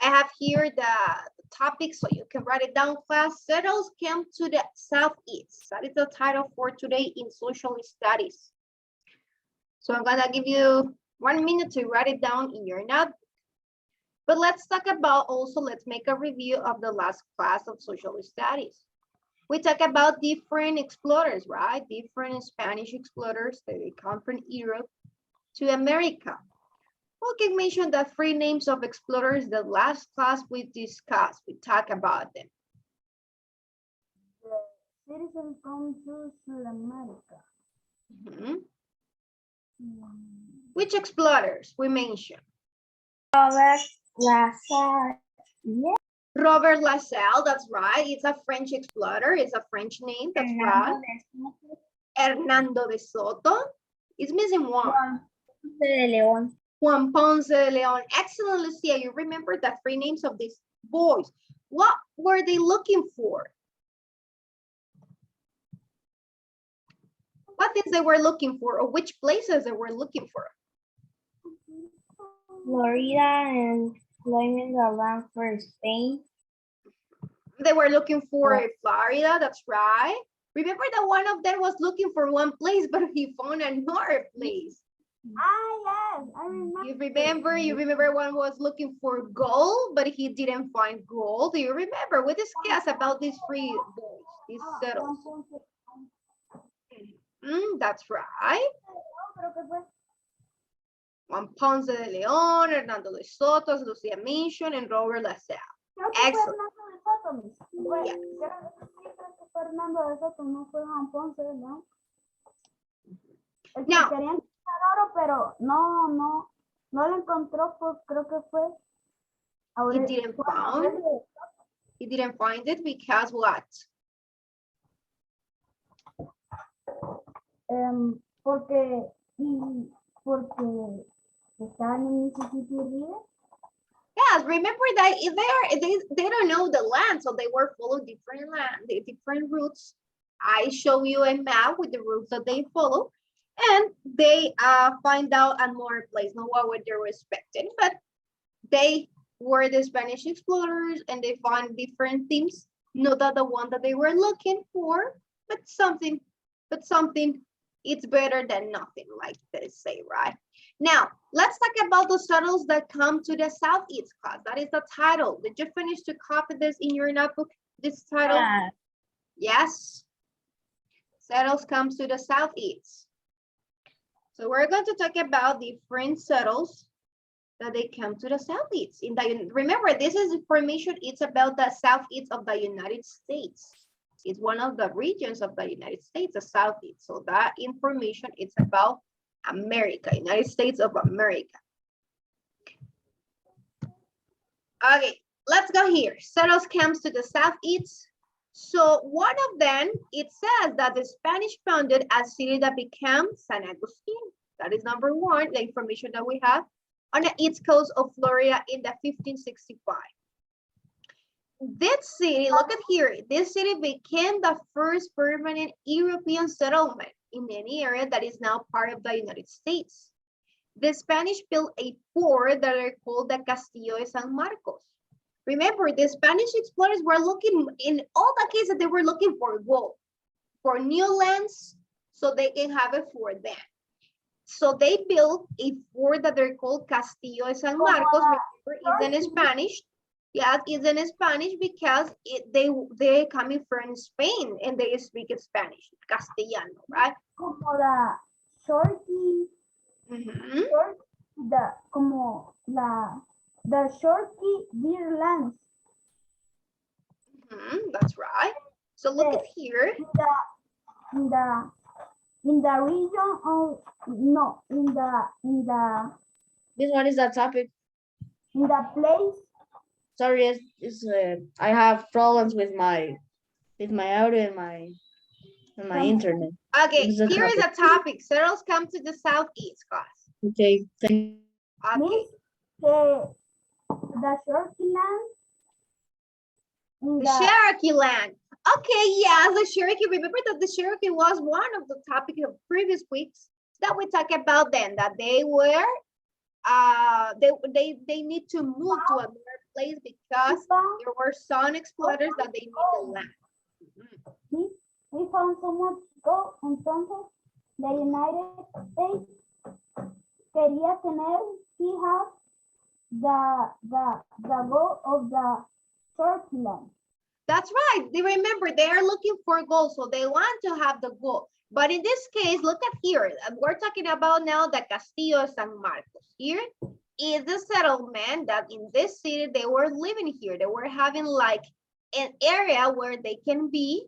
I have here the topic so you can write it down, class. Settles came to the southeast. That is the title for today in social studies. So I'm gonna give you 1 minute to write it down in your notebook. But let's talk about also, let's make a review of the last class of social studies. We talk about different explorers, right? Different Spanish explorers that they come from Europe to America. We can mention the 3 names of explorers the last class we discussed. We talk about them. The citizens come to South America. Which explorers we mentioned? Robert LaSalle. Yeah. Robert LaSalle, that's right. It's a French explorer. It's a French name, that's right. Hernando de Soto. It's missing one. Ponce de León. Juan Ponce de Leon. Excellent, Lucia. You remember the 3 names of these boys. What were they looking for? What things they were looking for, or which places they were looking for? Florida and claiming the land for Spain. They were looking for Florida, that's right. Remember that one of them was looking for one place, but he found another place. Ah, yes, I remember. You remember one was looking for gold, but he didn't find gold. Do you remember? We discussed about these 3 boys, these settles. That's right. Juan Ponce de Leon, Hernando de Soto, as Lucia mentioned, and Robert LaSalle. Excellent. Yeah. Fernando de Soto, no fue Juan Ponce, ¿no? Now, querían oro, pero no lo encontró, pues creo que fue. he didn't find it because what? Porque estaban en Mississippi River. Yes, remember that they don't know the land, so they were following different routes. I show you a map with the routes that they follow, and they find out another place, not what they were expecting, but they were the Spanish explorers and they found different things, not that the one that they were looking for, but something it's better than nothing, like they say, right? Now, let's talk about the settles that come to the southeast, class. That is the title. Did you finish to copy this in your notebook, this title? Yes. Settles comes to the southeast. So we're going to talk about different settles that they come to the southeast. Remember, this is information, it's about the southeast of the United States. It's one of the regions of the United States, the southeast. So that information, it's about America, United States of America. Okay, let's go here. Settles comes to the southeast. So one of them, it says that the Spanish founded a city that became San Agustin. That is number 1, the information that we have on the east coast of Florida in the 1565. This city, look at here, this city became the first permanent European settlement in any area that is now part of the United States. The Spanish built a fort that are called the Castillo de San Marcos. Remember, the Spanish explorers were looking, in all the cases, they were looking for gold, for new lands, so they can have a fort then. So they built a fort that they're called Castillo de San Marcos. Remember, it's in Spanish. Yes, it's in Spanish because they're coming from Spain and they speak Spanish, Castellano, right? Como la shorty, the shorty deer lands. That's right. So look at here. In the region of This one is the topic. In the place. Sorry, I have problems with my audio and my internet. Okay, here is a topic. Settles come to the southeast, class. Okay, thank you. Okay. The Cherokee land. The Cherokee land. Okay, yeah, the Cherokee. Remember that the Cherokee was one of the topics of previous weeks that we talked about then, that they were, they need to move to another place because there were some explorers that they need the land. Mhm. We found so much gold, entonces the United States quería tener, he has the goal of the Turkeyland. That's right. They remember they are looking for gold, so they want to have the gold. But in this case, look at here. We're talking about now the Castillo de San Marcos. Here is the settlement that in this city they were living here. They were having like an area where they can be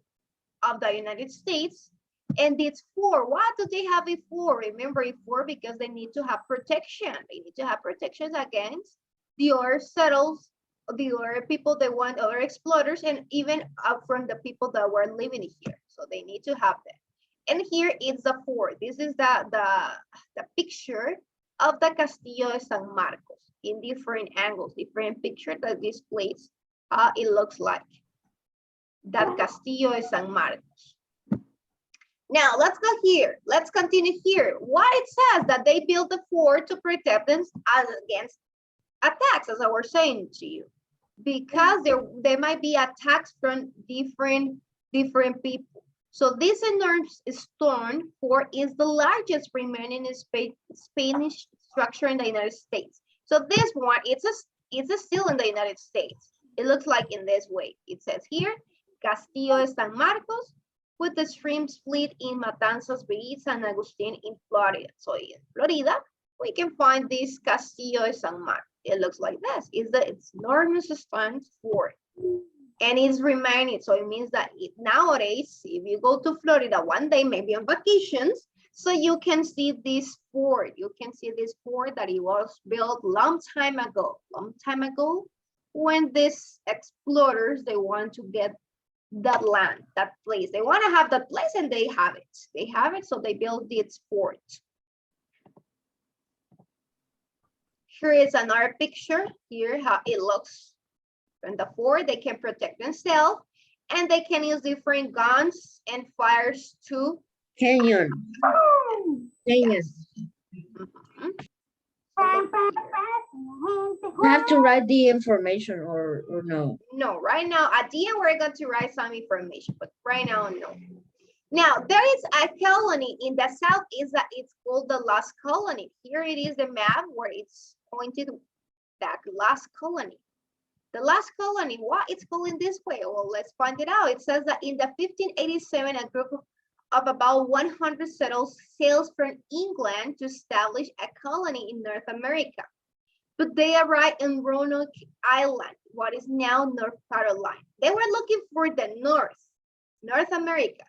of the United States. And it's for, what do they have it for? Remember it for because they need to have protection. They need to have protections against the other settles, the other people they want, other explorers, and even from the people that were living here. So they need to have that. And here is the fort. This is the picture of the Castillo de San Marcos in different angles, different picture that displays how it looks like. That Castillo de San Marcos. Now let's go here. Let's continue here. Why it says that they built the fort to protect them against attacks, as I was saying to you, because there might be attacks from different people. So this enormous stone fort is the largest remaining Spanish structure in the United States. So this one, it's still in the United States. It looks like in this way. It says here, Castillo de San Marcos, with the stream split in Matanzas Beach, San Agustin in Florida. So in Florida, we can find this Castillo de San Marcos. It looks like this. It's enormous stone fort. And it's remaining. So it means that nowadays, if you go to Florida one day, maybe on vacations, so you can see this fort. You can see this fort that it was built long time ago, when these explorers, they want to get that land, that place. They want to have that place and they have it. They have it, so they built this fort. Here is another picture. Here how it looks from the fort. They can protect themselves and they can use different guns and fires to Canyon. Canyon. You have to write the information or no? No, right now, at the end, we're going to write some information, but right now, no. Now, there is a colony in the south, it's called the Lost Colony. Here it is the map where it's pointed that Lost Colony. The Lost Colony, why it's called in this way? Well, let's find it out. It says that in the 1587, a group of about 100 settlers sailed from England to establish a colony in North America. But they arrived in Roanoke Island, what is now North Carolina. They were looking for the North America,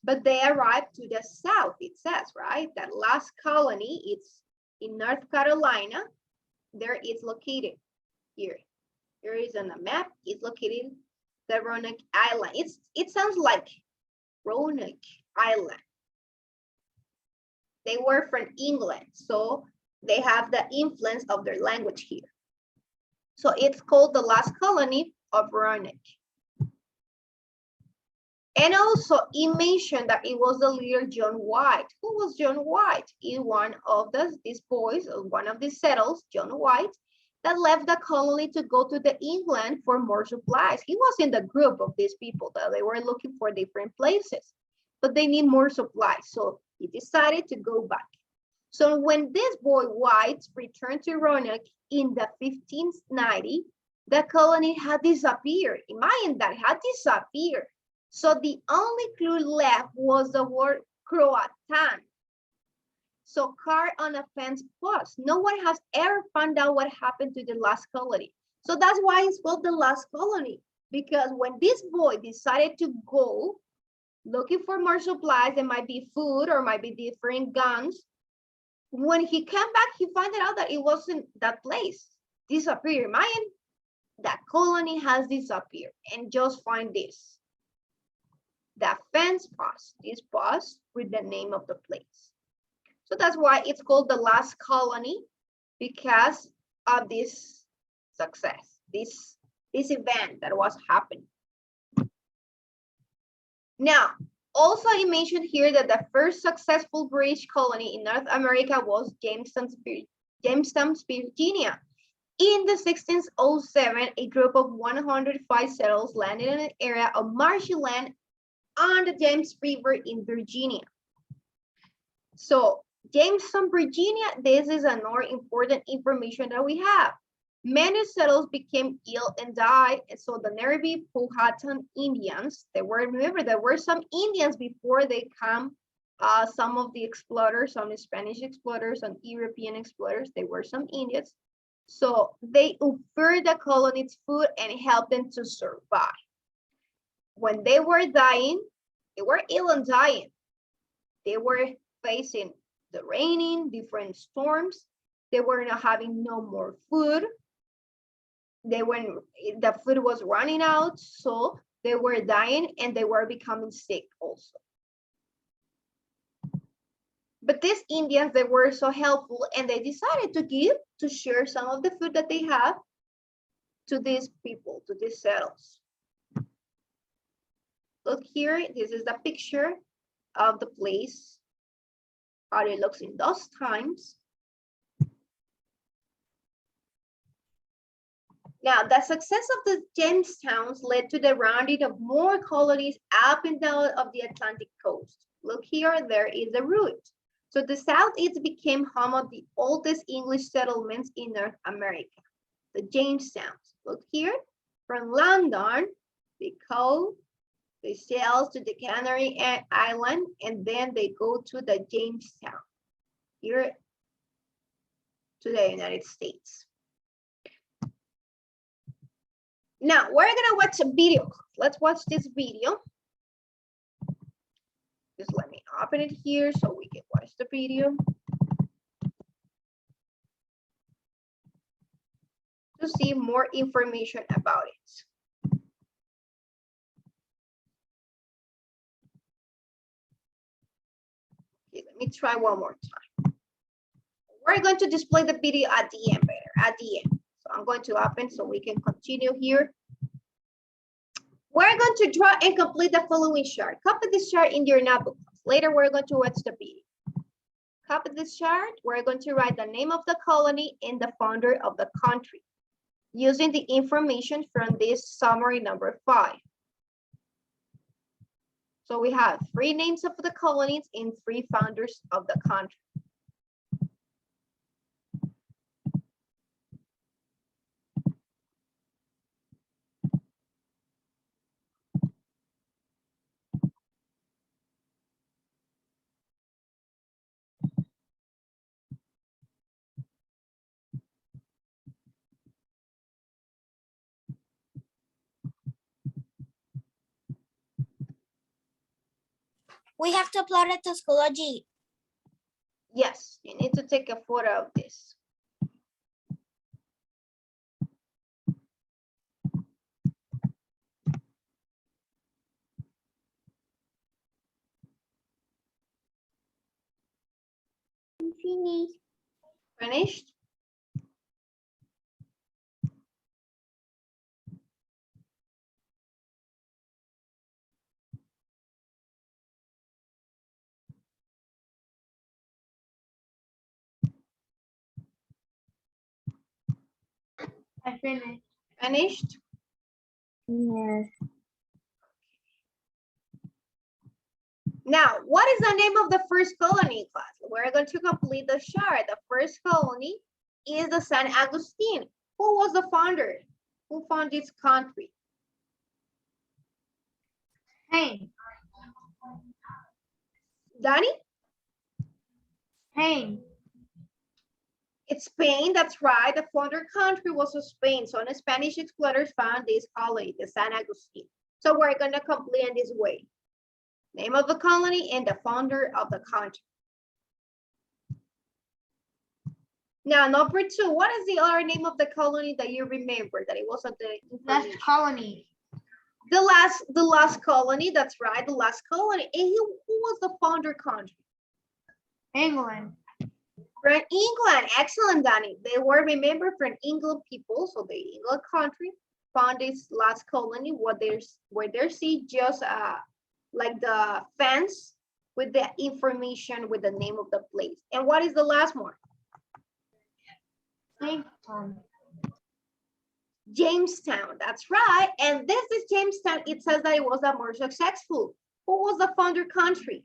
but they arrived to the south, it says, right? That last colony, it's in North Carolina. There it's located here. Here is on the map, it's located the Roanoke Island. It sounds like Roanoke Island. They were from England, so they have the influence of their language here. So it's called the Last Colony of Roanoke. And also it mentioned that it was the leader John White. Who was John White? He one of these boys, one of the settlers, John White, that left the colony to go to the England for more supplies. He was in the group of these people that they were looking for different places, but they need more supplies. So he decided to go back. So when this boy White returned to Roanoke in the 1590, the colony had disappeared. Imagine that, had disappeared. So the only clue left was the word Croatan. So carved on a fence post. No one has ever found out what happened to the last colony. So that's why it's called the Last Colony, because when this boy decided to go looking for more supplies, there might be food or might be different guns. When he came back, he found out that it wasn't that place. Disappeared. Imagine that colony has disappeared. And just find this. The fence post, this post with the name of the place. So that's why it's called the Last Colony, because of this success, this event that was happening. Now, also I mentioned here that the first successful British colony in North America was Jamestown, Virginia. In the 1607, a group of 105 settlers landed in an area of marshy land on the James River in Virginia. So Jamestown, Virginia, this is another important information that we have. Many settlers became ill and died. And so the Narrabee Powhatan Indians, remember, there were some Indians before they come, some of the explorers, some Spanish explorers and European explorers, they were some Indians. So they offered the colonies food and helped them to survive. When they were dying, they were ill and dying. They were facing the raining, different storms. They were not having no more food. The food was running out, so they were dying and they were becoming sick also. But these Indians, they were so helpful and they decided to share some of the food that they have to these people, to these settlers. Look here, this is the picture of the place, how it looks in those times. Now, the success of the Jamestowns led to the rounding of more colonies up and down of the Atlantic coast. Look here, there is a route. So the Southeast became home of the oldest English settlements in North America, the Jamestowns. Look here, from London, they go, they sail to the Canary Island, and then they go to the Jamestown, here to the United States. Now, we're gonna watch a video. Let's watch this video. Just let me open it here so we can watch the video. To see more information about it. Okay, let me try one more time. We're going to display the video at the end better, at the end. So I'm going to open so we can continue here. We're going to draw and complete the following chart. Copy this chart in your notebook. Later, we're going to watch the video. Copy this chart. We're going to write the name of the colony and the founder of the country using the information from this summary number 5. So we have 3 names of the colonies and 3 founders of the country. We have to upload it to Schoology. Yes, you need to take a photo of this. Finished. Finished? I finished. Finished? Yes. Now, what is the name of the first colony, class? We're going to complete the chart. The first colony is the San Agustin. Who was the founder? Who founded this country? Spain. Danny? Spain. It's Spain, that's right. The founder country was Spain. So the Spanish explorers found this colony, the San Agustin. So we're going to complete in this way. Name of the colony and the founder of the country. Now, number 2, what is the other name of the colony that you remember that it wasn't the Last colony. The last colony, that's right, the last colony. And who was the founder country? England. From England, excellent, Danny. They were, remember, from England people, so the England country found this last colony where they see just like the fence with the information with the name of the place. And what is the last one? Jamestown. Jamestown, that's right. And this is Jamestown. It says that it was a more successful. Who was the founder country?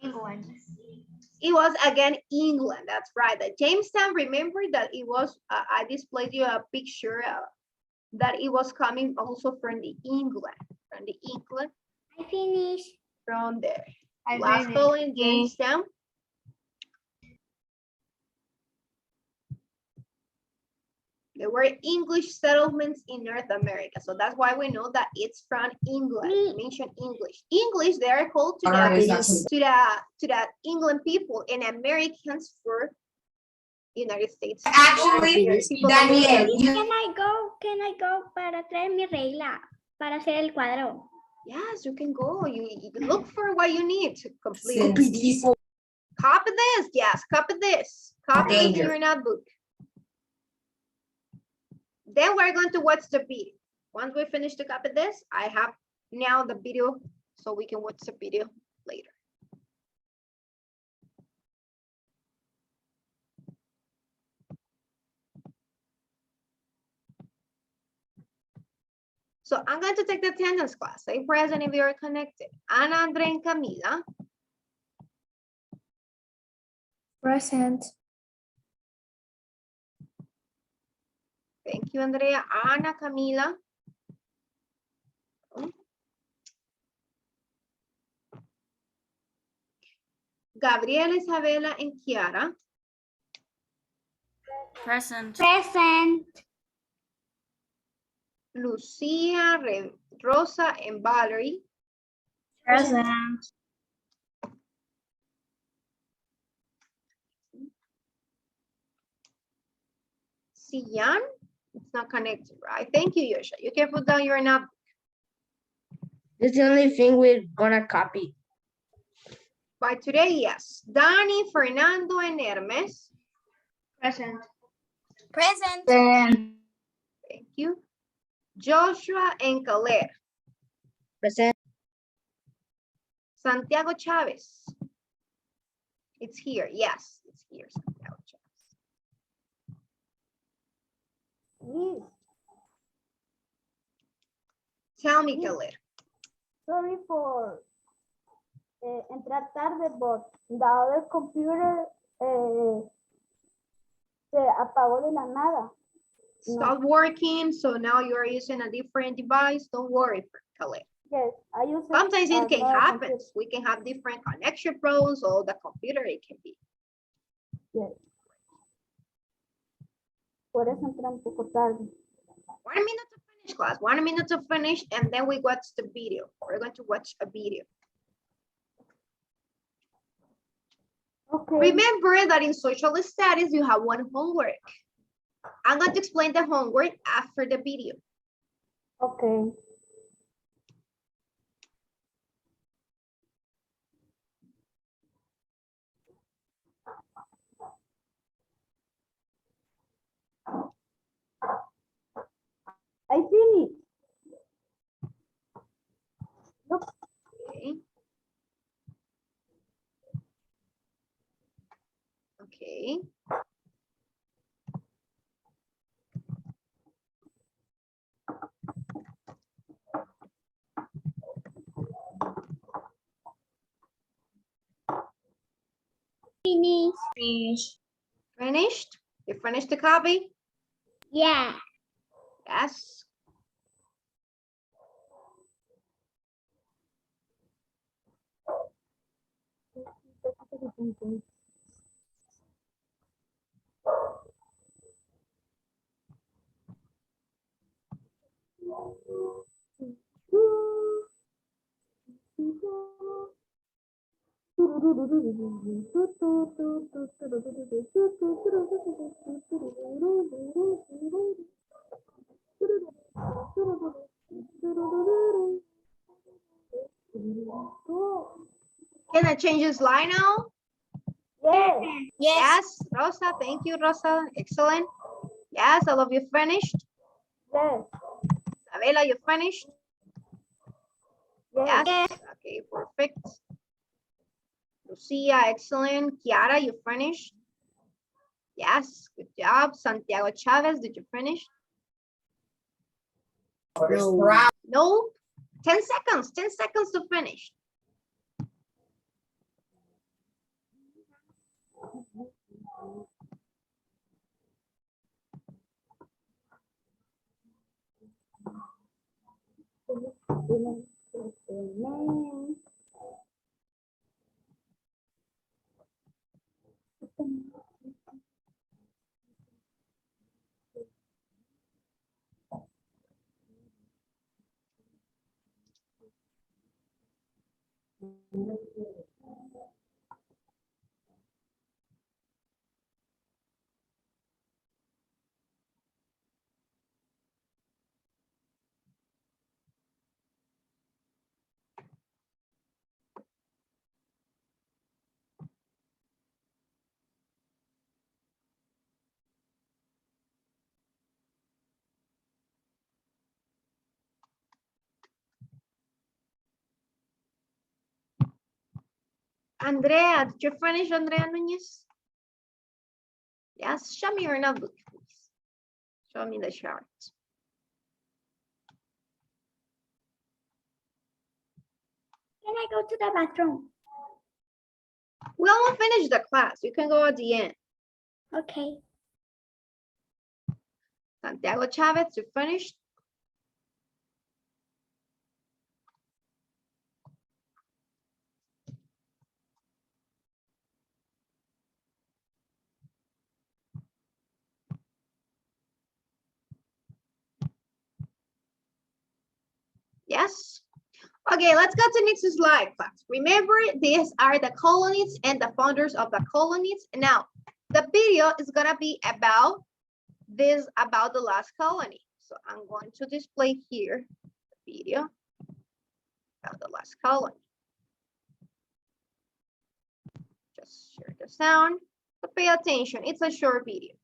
England. It was again England. That's right. The Jamestown. Remember that it was. I displayed you a picture that it was coming also from the England. From the England. I finished. From there. I Last finished. colon, Jamestown. There were English settlements in North America. So that's why we know that it's from England. We mentioned English. English, they are called to the England people, and Americans for United States. Actually, People Daniel, you Can I go para traer mi regla? Para hacer el cuadro. Yes, you can go. You look for what you need to complete. copy these. Copy this. Yes, copy this. Copy this in Danger. your notebook. Then we're going to watch the video. Once we finish to copy this, I have now the video so we can watch the video later. So I'm going to take the attendance class. Say present if you're connected. Ana, Andre, and Camila. Present. Thank you, Andrea. Ana, Camila. Gabriela, Isabela, and Kiara. Present. Present. Lucia, Rosa, and Valerie. Present. Sian, it's not connected, right? Thank you, Yosha. You can put down your number. That's the only thing we're gonna copy. By today, yes. Dani, Fernando, and Hermes. Present. Present. Thank you. Joshua and Caleb. Present. Santiago Chavez. It's here. Yes, it's here, Santiago Chavez. Tell me, Caleb. Sorry for entrar tarde, but the other computer se apagó de la nada. Stop working, so now you're using a different device. Don't worry, Caleb. Yes, I use it. Sometimes it can another happen. computer. We can have different connection pros or the computer it can be. Yes. Por eso entré un poco tarde. 1 minute to finish, class. 1 minute to finish, and then we watch the video. We're going to watch a video. Okay. Remember that in social studies, you have one homework. I'm going to explain the homework after the video. Okay. I finished. Look, Okay. Okay. finish. Finished? You finished the copy? Yeah. Yes. Can I change the slide now? Yes. Yes, Rosa, thank you, Rosa. Excellent. Yes, all of you finished. Yes. Isabela, you finished? Yes. Yes. Okay, perfect. Lucia, excellent. Kiara, you finished? Yes, good job. Santiago Chavez, did you finish? No. No. 10 seconds, 10 seconds to finish. Andrea, did you finish, Andrea Nunez? Yes, show me your notebook, please. Show me the chart. Can I go to the bathroom? We almost finished the class. You can go at the end. Okay. Santiago Chavez, you finished? Yes. Okay, let's go to next slide, class. Remember, these are the colonies and the founders of the colonies. Now, the video is gonna be about this, about the last colony. So I'm going to display here the video about the last colony. Just share the sound. So pay attention. It's a short video.